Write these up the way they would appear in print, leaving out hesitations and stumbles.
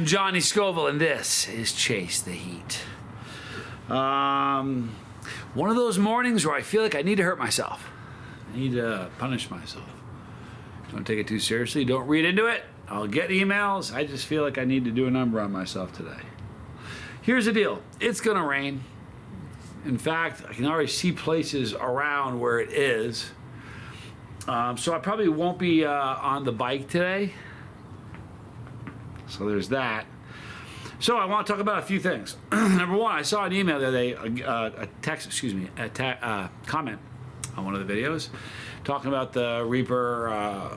I'm Johnny Scoville, and this is Chase the Heat. One of those mornings where I feel like I need to hurt myself. I need to punish myself. Don't take it too seriously. Don't read into it. I'll get emails. I just feel like I need to do a number on myself today. Here's the deal. It's going to rain. In fact, I can already see places around where it is. So I probably won't be on the bike today. So there's that. So I want to talk about a few things. Number one, I saw an email the other day, a comment on one of the videos talking about the Reaper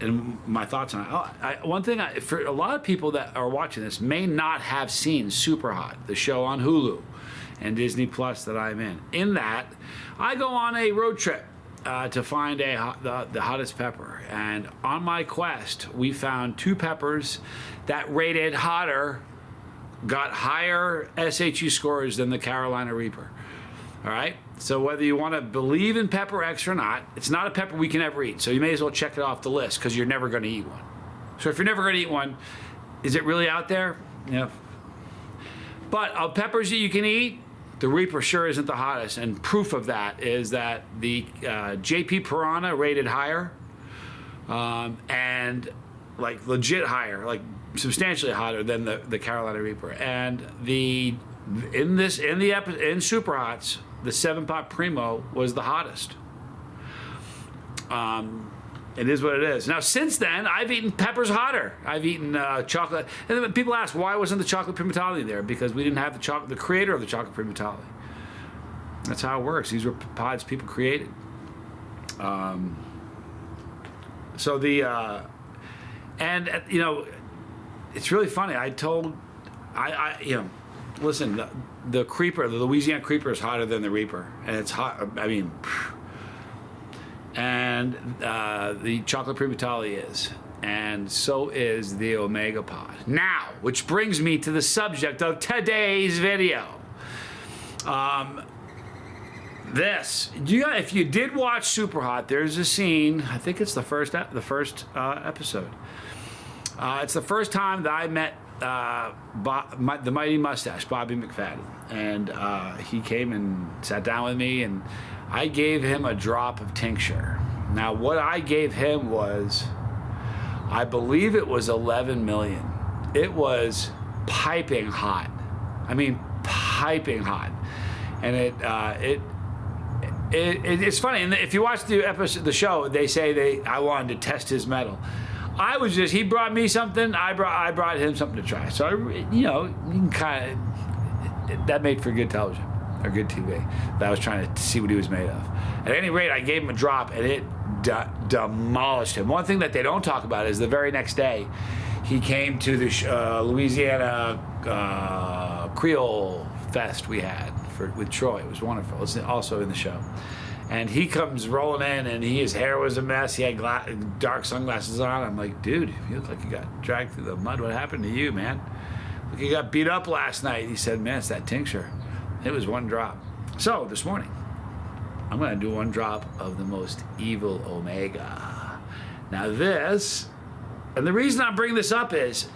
and my thoughts on it. One thing, for a lot of people that are watching this may not have seen Superhot, the show on Hulu and Disney Plus that I'm in. In that, I go on a road trip to find the hottest pepper. And on my quest, we found two peppers that rated hotter, got higher SHU scores than the Carolina Reaper. All right? So whether you want to believe in Pepper X or not, it's not a pepper we can ever eat. So you may as well check it off the list because you're never going to eat one. So if you're never going to eat one, is it really out there? Yeah. But of peppers that you can eat, the Reaper sure isn't the hottest, and proof of that is that the JP Piranha rated higher, and like legit higher, like substantially hotter than the Carolina Reaper. And in Superhots, the 7-pot Primo was the hottest. It is what it is. Now, since then, I've eaten peppers hotter. I've eaten chocolate. And then people ask, why wasn't the chocolate primatale there? Because we didn't have the creator of the chocolate primatale. That's how it works. These were pods people created. It's really funny. Listen, the Creeper, the Louisiana Creeper is hotter than the Reaper. And it's hot, I mean... And the chocolate primatale is, and so is the Omega Pod. Now, which brings me to the subject of today's video. If you did watch Superhot, there's a scene. I think it's the first episode. It's the first time that I met the Mighty Mustache, Bobby McFadden, and he came and sat down with me, and I gave him a drop of tincture. Now, what I gave him was, I believe it was 11 million. It was piping hot. I mean, piping hot. And it's funny. And if you watch the show, they say I wanted to test his mettle. He brought me something. I brought him something to try. So you can kind of, that made for good television. Or good TV. That I was trying to see what he was made of. At any rate, I gave him a drop, and it demolished him. One thing that they don't talk about is the very next day, he came to the Louisiana Creole Fest we had with Troy. It was wonderful. It's also in the show. And he comes rolling in, and his hair was a mess. He had dark sunglasses on. I'm like, dude, you look like you got dragged through the mud. What happened to you, man? Look, you got beat up last night. He said, man, it's that tincture. It was one drop. So this morning, I'm going to do one drop of the most evil Omega. Now this, and the reason I'm bringing this up is,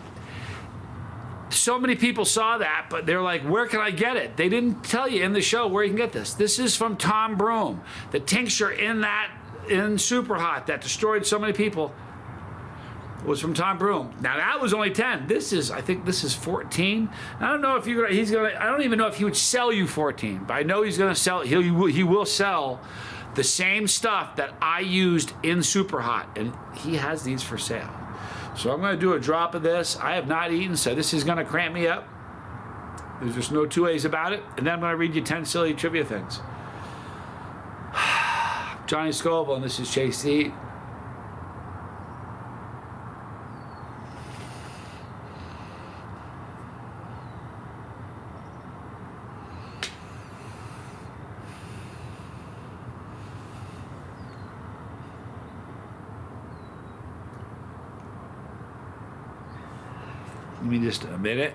so many people saw that, but they're like, where can I get it? They didn't tell you in the show where you can get this. This is from Tom Broom. The tincture in Superhot that destroyed so many people was from Tom Broom. Now that was only 10. I think this is 14. I don't know if I don't even know if he would sell you 14, but I know he's gonna sell. He will sell the same stuff that I used in Superhot, and he has these for sale. So I'm gonna do a drop of this. I have not eaten, so this is gonna cramp me up. There's just no two ways about it. And then I'm gonna read you 10 silly trivia things. Johnny Scoville, and this is Chase the Heat. Give me just a minute.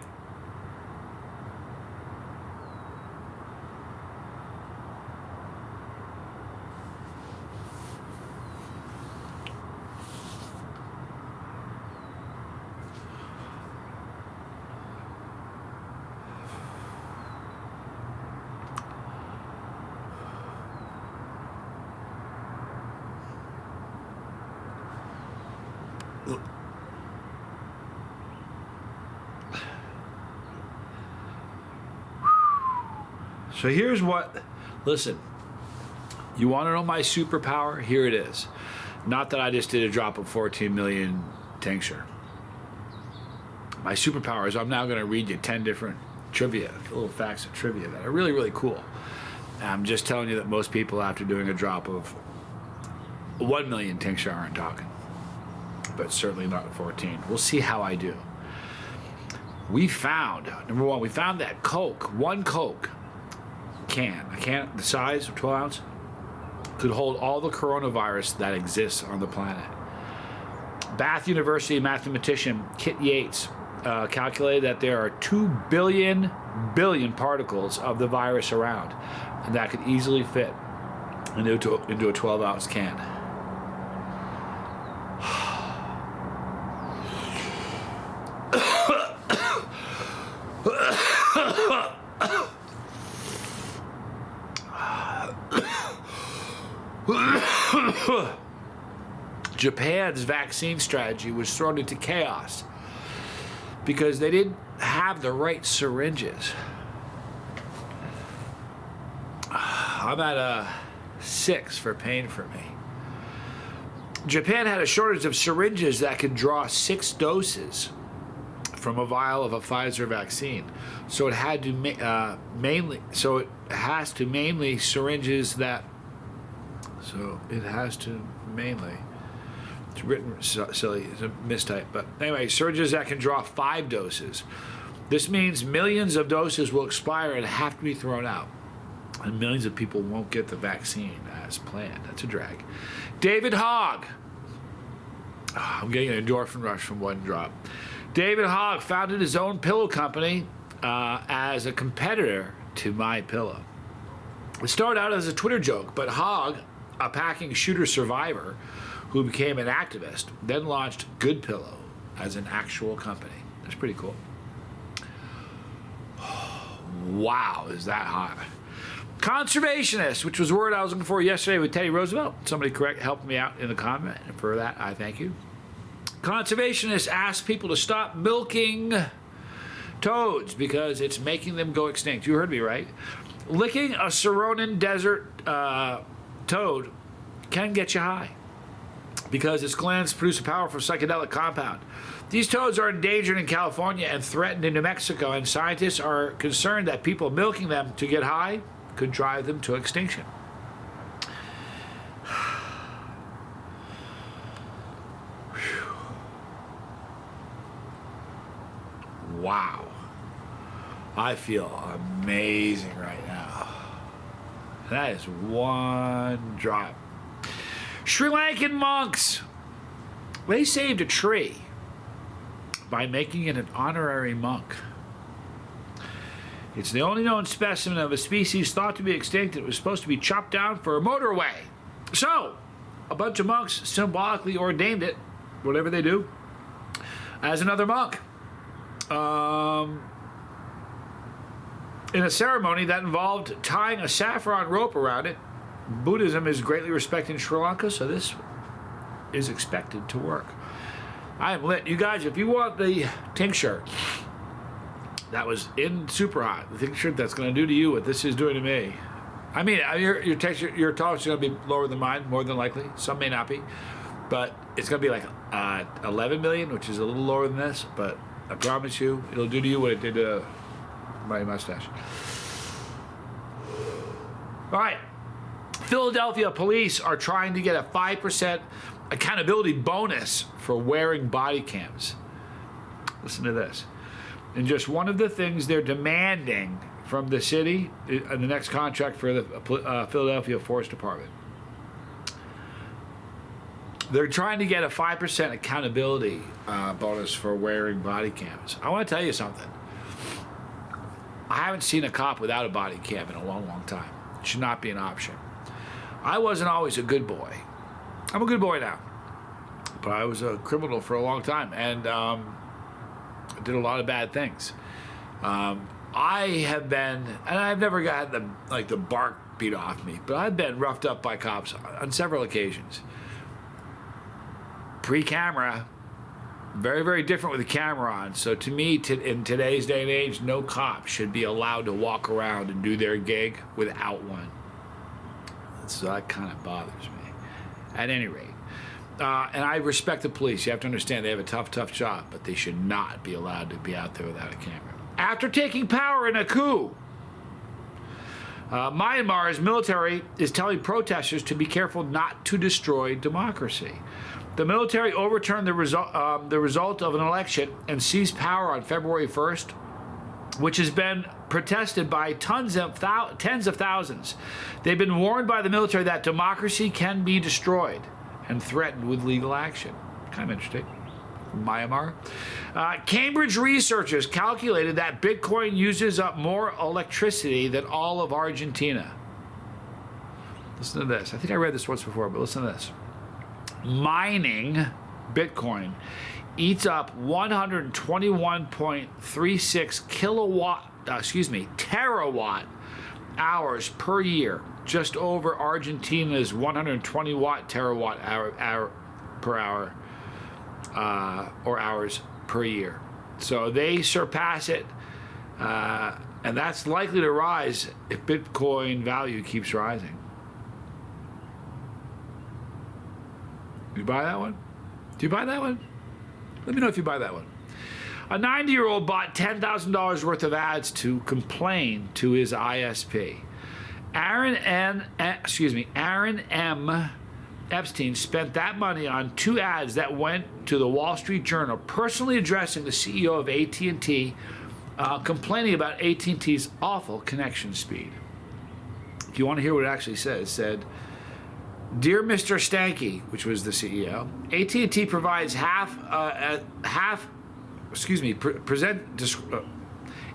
So here's what, listen, you want to know my superpower? Here it is. Not that I just did a drop of 14 million tincture. My superpower is I'm now going to read you 10 different trivia, little facts of trivia that are really, really cool. I'm just telling you that most people after doing a drop of 1 million tincture aren't talking. But certainly not 14. We'll see how I do. We found, number one, we found that Coke, one Coke can, a can the size of 12 ounce, could hold all the coronavirus that exists on the planet. Bath University mathematician Kit Yates calculated that there are 2 billion particles of the virus around, and that could easily fit into a 12 ounce can. Japan's vaccine strategy was thrown into chaos because they didn't have the right syringes. I'm at a 6 for pain for me. Japan had a shortage of syringes that could draw 6 doses from a vial of a Pfizer vaccine, so it had to mainly syringes that. So it has to mainly. It's written silly, it's a mistype, but anyway, syringes that can draw 5 doses. This means millions of doses will expire and have to be thrown out, and millions of people won't get the vaccine as planned. That's a drag. David Hogg. Oh, I'm getting an endorphin rush from one drop. David Hogg founded his own pillow company as a competitor to My Pillow. It started out as a Twitter joke, but Hogg, a packing shooter survivor who became an activist, then launched Good Pillow as an actual company. That's pretty cool. Wow, is that hot. Conservationist, which was a word I was looking for yesterday with Teddy Roosevelt. Somebody helped me out in the comment, and for that, I thank you. Conservationists ask people to stop milking toads because it's making them go extinct. You heard me right. Licking a Saronan desert toad can get you high because its glands produce a powerful psychedelic compound. These toads are endangered in California and threatened in New Mexico, and scientists are concerned that people milking them to get high could drive them to extinction. Wow. I feel amazing right now. That is one drop. Sri Lankan monks. They saved a tree by making it an honorary monk. It's the only known specimen of a species thought to be extinct. It was supposed to be chopped down for a motorway. So, a bunch of monks symbolically ordained it, whatever they do, as another monk. In a ceremony that involved tying a saffron rope around it. Buddhism is greatly respected in Sri Lanka, so this is expected to work. I am lit. You guys, if you want the tincture that was in Superhot, the tincture that's going to do to you what this is doing to me. I mean, your texture, your tolerance is going to be lower than mine, more than likely. Some may not be, but it's going to be like 11 million, which is a little lower than this, but I promise you, it'll do to you what it did to my mustache. All right. Philadelphia police are trying to get a 5% accountability bonus for wearing body cams. Listen to this. And just one of the things they're demanding from the city in the next contract for the Philadelphia Forest Department. They're trying to get a 5% accountability bonus for wearing body cams. I want to tell you something. I haven't seen a cop without a body cam in a long, long time. It should not be an option. I wasn't always a good boy. I'm a good boy now. But I was a criminal for a long time and did a lot of bad things. I have been, and I've never got the bark beat off me, but I've been roughed up by cops on several occasions. Pre-camera, Very, very different with the camera on. So to me, in today's day and age, no cop should be allowed to walk around and do their gig without one. So that kind of bothers me. At any rate. And I respect the police. You have to understand they have a tough, tough job, but they should not be allowed to be out there without a camera. After taking power in a coup, Myanmar's military is telling protesters to be careful not to destroy democracy. The military overturned the result of an election and seized power on February 1st, which has been protested by tens of thousands. They've been warned by the military that democracy can be destroyed and threatened with legal action. Kind of interesting. Myanmar. Cambridge researchers calculated that Bitcoin uses up more electricity than all of Argentina. Listen to this. I think I read this once before, but listen to this. Mining Bitcoin eats up 121.36 terawatt hours per year, just over Argentina's 120 terawatt hour per hour or hours per year. So they surpass it, and that's likely to rise if Bitcoin value keeps rising. You buy that one? Do you buy that one? Let me know if you buy that one. A 90-year-old bought $10,000 worth of ads to complain to his ISP. Aaron M. Epstein spent that money on 2 ads that went to the Wall Street Journal, personally addressing the CEO of AT&T, complaining about AT&T's awful connection speed. If you want to hear what it actually says, it said, "Dear Mr. Stanky," which was the CEO, AT&T provides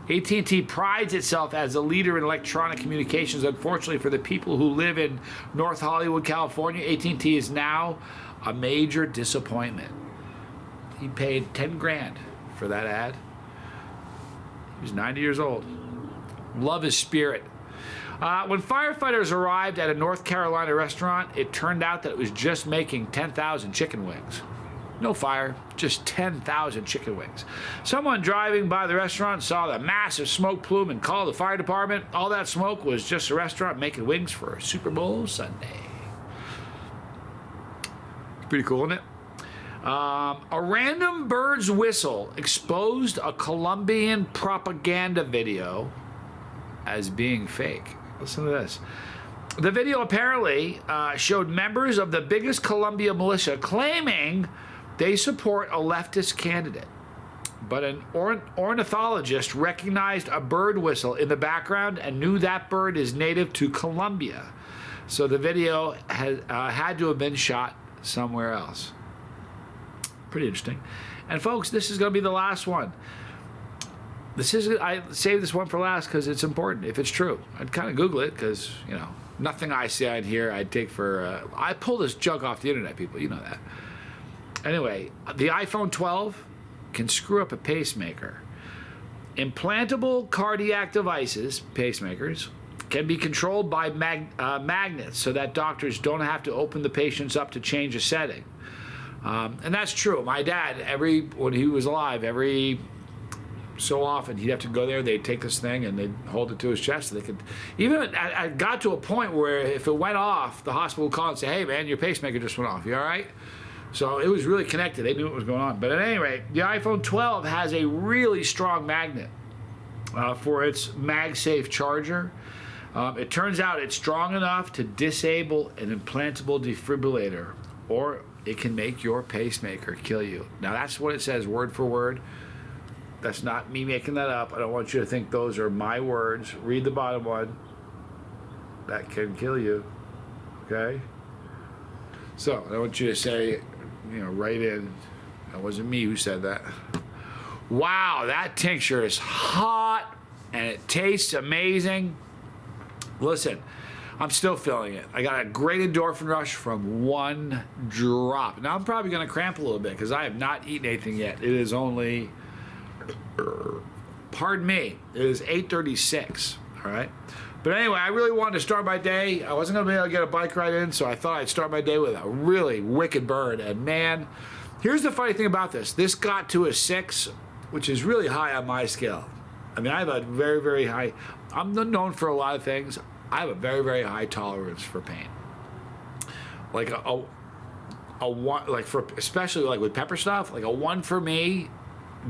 AT&T prides itself as a leader in electronic communications. Unfortunately for the people who live in North Hollywood, California, AT&T is now a major disappointment. He paid 10 grand for that ad. He was 90 years old. Love his spirit. When firefighters arrived at a North Carolina restaurant, it turned out that it was just making 10,000 chicken wings. No fire, just 10,000 chicken wings. Someone driving by the restaurant saw the massive smoke plume and called the fire department. All that smoke was just a restaurant making wings for Super Bowl Sunday. Pretty cool, isn't it? A random bird's whistle exposed a Colombian propaganda video as being fake. Listen to this. The video apparently showed members of the biggest Colombia militia claiming they support a leftist candidate. But an ornithologist recognized a bird whistle in the background and knew that bird is native to Colombia. So the video had to have been shot somewhere else. Pretty interesting. And folks, this is going to be the last one. I saved this one for last because it's important, if it's true. I'd kind of Google it because, you know, nothing I say on here I'd take for... I pull this junk off the internet, people. You know that. Anyway, the iPhone 12 can screw up a pacemaker. Implantable cardiac devices, pacemakers, can be controlled by magnets so that doctors don't have to open the patients up to change a setting. And that's true. My dad, when he was alive, every so often he'd have to go there. They'd take this thing and they'd hold it to his chest so they could... Even I got to a point where if it went off, the hospital would call and say, "Hey man, your pacemaker just went off. You all right?" So it was really connected. They knew what was going on. But at any rate, the iPhone 12 has a really strong magnet for its MagSafe charger. It turns out it's strong enough to disable an implantable defibrillator, or it can make your pacemaker kill you. Now that's what it says word for word. That's not me making that up. I don't want you to think those are my words. Read the bottom one. That can kill you. Okay? So I want you to say, write in, that wasn't me who said that. Wow, that tincture is hot and it tastes amazing. Listen, I'm still feeling it. I got a great endorphin rush from one drop. Now I'm probably going to cramp a little bit because I have not eaten anything yet. It is only, pardon me, it is 8:36, all right? But anyway, I really wanted to start my day. I wasn't going to be able to get a bike ride in, so I thought I'd start my day with a really wicked bird. And man, Here's the funny thing about this. This got to a 6, which is really high on my scale. I mean, I have a very, very high, I'm known for a lot of things. I have a very, very high tolerance for pain. Like a 1, like for, especially like with pepper stuff, like a 1 for me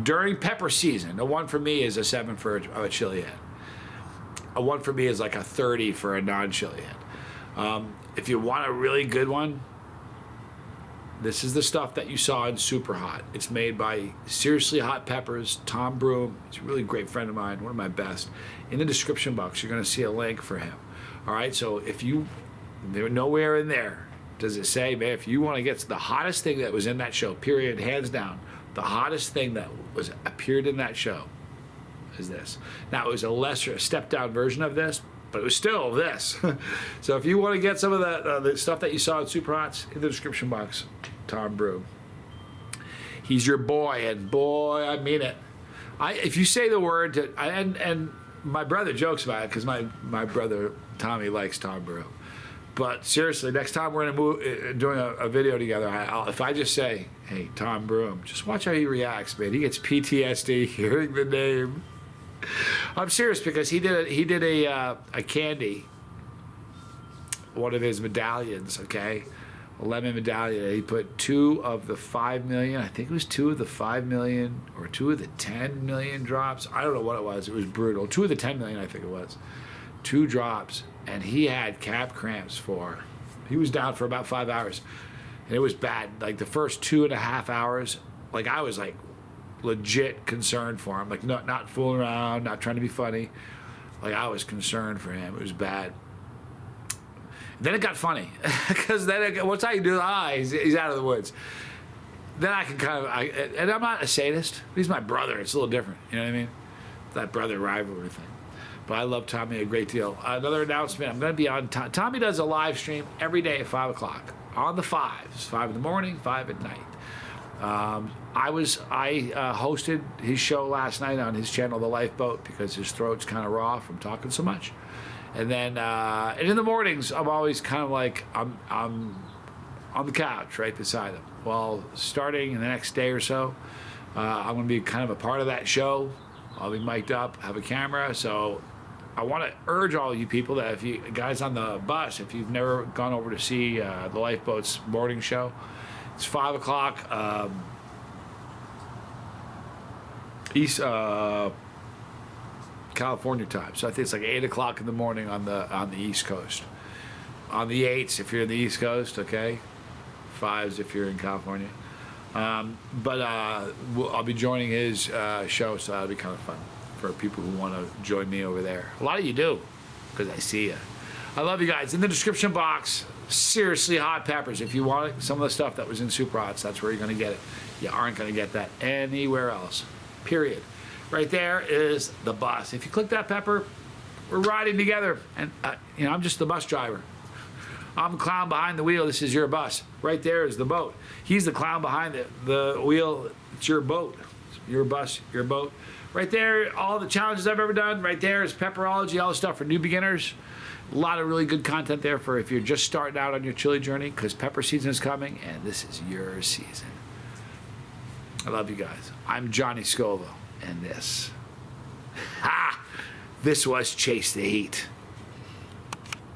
during pepper season. A 1 for me is a 7 for a chili head. A 1 for me is like a 30 for a non-chili head. If you want a really good one, this is the stuff that you saw in Superhot. It's made by Seriously Hot Peppers, Tom Broom. He's a really great friend of mine, one of my best. In the description box, you're gonna see a link for him. All right, so if you, there nowhere in there does it say, man, if you wanna get the hottest thing that was in that show, period, hands down, the hottest thing that appeared in that show is this. Now, it was a lesser, step down version of this, but it was still this. So if you want to get some of the stuff that you saw in Superhots, in the description box, Tom Broom. He's your boy, and boy, I mean it. If you say the word, and my brother jokes about it because my brother Tommy likes Tom Broom. But seriously, next time we're doing a video together, if I just say, "Hey, Tom Broom," just watch how he reacts, man. He gets PTSD hearing the name. I'm serious because he did a candy, one of his medallions, okay, a lemon medallion. He put 2 of the 5 million, I think it was 2 of the 5 million or 2 of the 10 million drops. I don't know what it was. It was brutal. 2 of the 10 million, I think it was. 2 drops, and he had calf cramps he was down for about 5 hours, and it was bad. Like the first 2.5 hours, like I was like legit concerned for him, like not fooling around, not trying to be funny. Like I was concerned for him. It was bad. Then it got funny because then once I do, he's out of the woods. Then I can kind of, and I'm not a sadist. He's my brother. It's a little different. You know what I mean? That brother rivalry thing. But I love Tommy a great deal. Another announcement. I'm going to be on. Tommy does a live stream every day at 5 o'clock on the 5s, 5 in the morning, 5 at night. I hosted his show last night on his channel, The Lifeboat, because his throat's kind of raw from talking so much. And then, and in the mornings, I'm always kind of like, I'm on the couch right beside him. Well, starting in the next day or so, I'm going to be kind of a part of that show. I'll be mic'd up, have a camera. So I want to urge all you people that if you guys on the bus, if you've never gone over to see The Lifeboat's morning show, it's 5 o'clock East California time. So I think it's like 8 o'clock in the morning on the East Coast. On the 8s if you're in the East Coast, okay? 5s if you're in California. But I'll be joining his show, so that'll be kind of fun for people who want to join me over there. A lot of you do, because I see you. I love you guys. In the description box, Seriously Hot Peppers. If you want some of the stuff that was in Superhots, that's where you're going to get it. You aren't going to get that anywhere else. Period. Right there is the bus. If you click that pepper, we're riding together. And, I'm just the bus driver. I'm the clown behind the wheel. This is your bus. Right there is the boat. He's the clown behind the wheel. It's your boat. Your bus, your boat. Right there, all the challenges I've ever done. Right there is pepperology, all the stuff for new beginners. A lot of really good content there for if you're just starting out on your chili journey, because pepper season is coming, and this is your season. I love you guys. I'm Johnny Scova, and this was Chase the Heat.